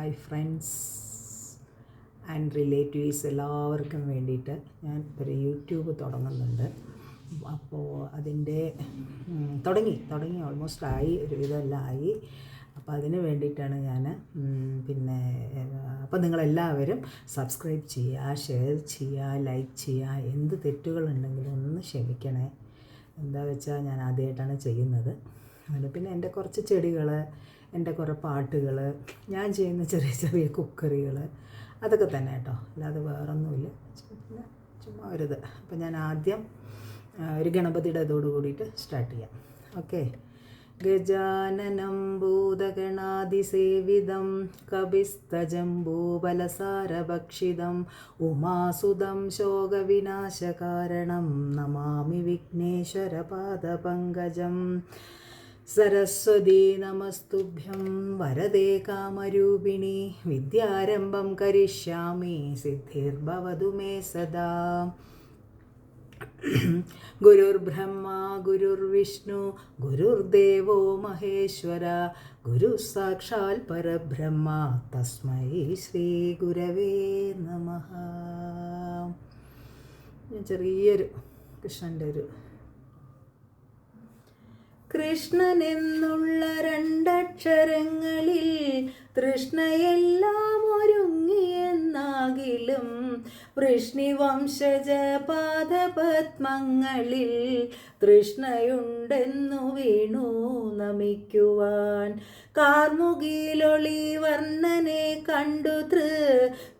My friends and relatives എല്ലാവർക്കും വേണ്ടിയിട്ട് ഞാൻ ഒരു യൂട്യൂബ് തുടങ്ങുന്നുണ്ട്. അപ്പോൾ അതിൻ്റെ തുടങ്ങി ഓൾമോസ്റ്റ് ആയി, ഒരുവിധമെല്ലാം ആയി. അപ്പോൾ അതിന് വേണ്ടിയിട്ടാണ് ഞാൻ അപ്പോൾ നിങ്ങളെല്ലാവരും സബ്സ്ക്രൈബ് ചെയ്യുക, ഷെയർ ചെയ്യുക, ലൈക്ക് ചെയ്യുക. എന്ത് തെറ്റുകളുണ്ടെങ്കിലും ഒന്ന് ക്ഷമിക്കണേ. എന്താ വെച്ചാൽ ഞാൻ ആദ്യമായിട്ടാണ് ചെയ്യുന്നത്. പിന്നെ എൻ്റെ കുറച്ച് ചെടികൾ, എൻ്റെ കുറേ പാട്ടുകൾ, ഞാൻ ചെയ്യുന്ന ചെറിയ ചെറിയ കുക്കറികൾ, അതൊക്കെ തന്നെ കേട്ടോ, അല്ലാതെ വേറൊന്നുമില്ല. ചുമ്മാ ഒരിത്. അപ്പോൾ ഞാൻ ആദ്യം ഒരു ഗണപതിയുടെ ഇതോട് കൂടിയിട്ട് സ്റ്റാർട്ട് ചെയ്യാം. ഓക്കെ. ഗജാനനം ഭൂതഗണാതിസേവിതം കപിസ്തജംബൂബലസാരഭക്ഷിതം ഉമാസുതം ശോകവിനാശകാരണം നമാമി വിഘ്നേശ്വരപാദപങ്കജം. സരസ്വതീ നമസ്തുഭ്യം വരദേ കാമരൂപിണി വിദ്യാരംഭം കരിഷ്യാമി സിദ്ധിർഭവതു മേ സദാ. ഗുരുർബ്രഹ്മ ഗുരുർവിഷ്ണു ഗുരുർദേവോ മഹേശ്വര ഗുരു സാക്ഷാൽ പരബ്രഹ്മ തസ്മൈ ശ്രീ ഗുരവേ നമഃ. ചെറിയൊരു കൃഷ്ണൻ്റെ ഒരു കൃഷ്ണൻ എന്നുള്ള രണ്ടക്ഷരങ്ങളിൽ തൃഷ്ണയെല്ലാം ഒരുങ്ങിയെന്നാകിലും വൃഷ്ണിവംശജ പാദപത്മങ്ങളിൽ തൃഷ്ണയുണ്ടെന്നു വീണു നമിക്കുവാൻ. കാർമുകിലൊളി വർണ്ണനെ കണ്ടു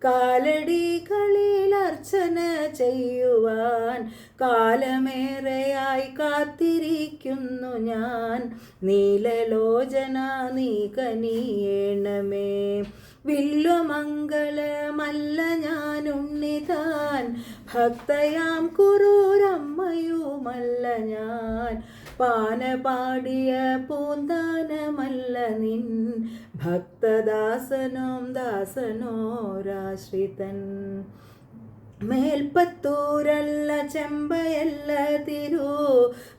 കാലടികളിൽ അർച്ചന ചെയ്യുവാൻ കാലമേറെയായി കാത്തിരിക്കുന്നു ഞാൻ. നീലലോചന നീ കനിയേണമേ. വില്വമംഗളമല്ല ഞാനുണ്ണിതാൻ ഭക്തയാം കുറൂരമ്മയുമല്ല ഞാൻ. പാനപാടിയ പൂന്താനമല്ല നിൻ ഭക്തദാസനോം ദാസനോരാശ്രിതൻ. മേൽപ്പത്തൂരല്ല ചെമ്പയല്ല തിരു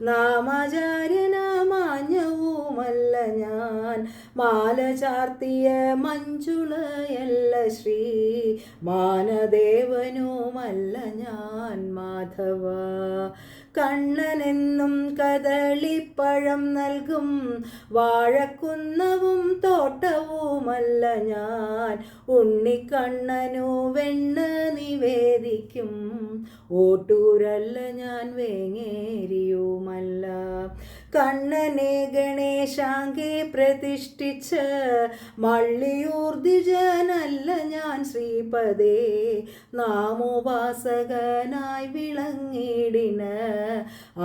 നാമാചാര്യനാമാഞ്ഞവുമല്ല ഞാൻ. മാല ചാർത്തിയ മഞ്ജുളയല്ല ശ്രീ മാനദേവനുമല്ല ഞാൻ മാധവ. കണ്ണനെന്നും കദളിപ്പഴം നൽകും വാഴക്കുന്നവും തോട്ടവുമല്ല ഞാൻ. ഉണ്ണിക്കണ്ണനു വെണ്ണ നിവേദിക്കും ഓട്ടൂരല്ല ഞാൻ വേങ്ങേരിയുമല്ല. കണ്ണനെ ഗണേശാങ്കെ പ്രതിഷ്ഠിച്ച മള്ളിയൂർദ്ധിജനല്ല ഞാൻ ശ്രീപദേ. നാമോപാസകനായി വിളങ്ങിടിന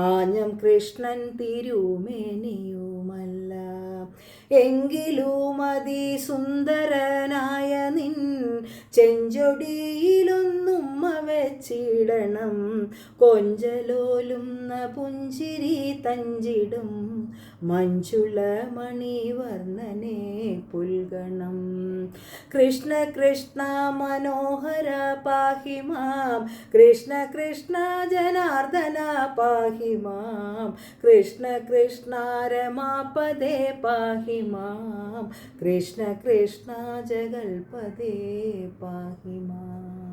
ആഞ്ഞം കൃഷ്ണൻ തിരുമേനിയുമല്ല. എങ്കിലും അതിസുന്ദരനായ നിൻ ചെഞ്ചൊടിയിലൊന്നുമ്മ വെച്ചിടണം. കൊഞ്ചലോലുന്ന പുഞ്ചിരി തഞ്ചിടും മഞ്ജുള മണിവർണ്ണനെ പുൽഗണം. കൃഷ്ണ കൃഷ്ണ മനോഹര പാഹി മാം. കൃഷ്ണ കൃഷ്ണ ജനാർദ്ദന പാഹി മാം. കൃഷ്ണ കൃഷ്ണ രമാപദേ പാഹി മാം. കൃഷ്ണ കൃഷ്ണ ജഗൽപദേ പാഹി മാം.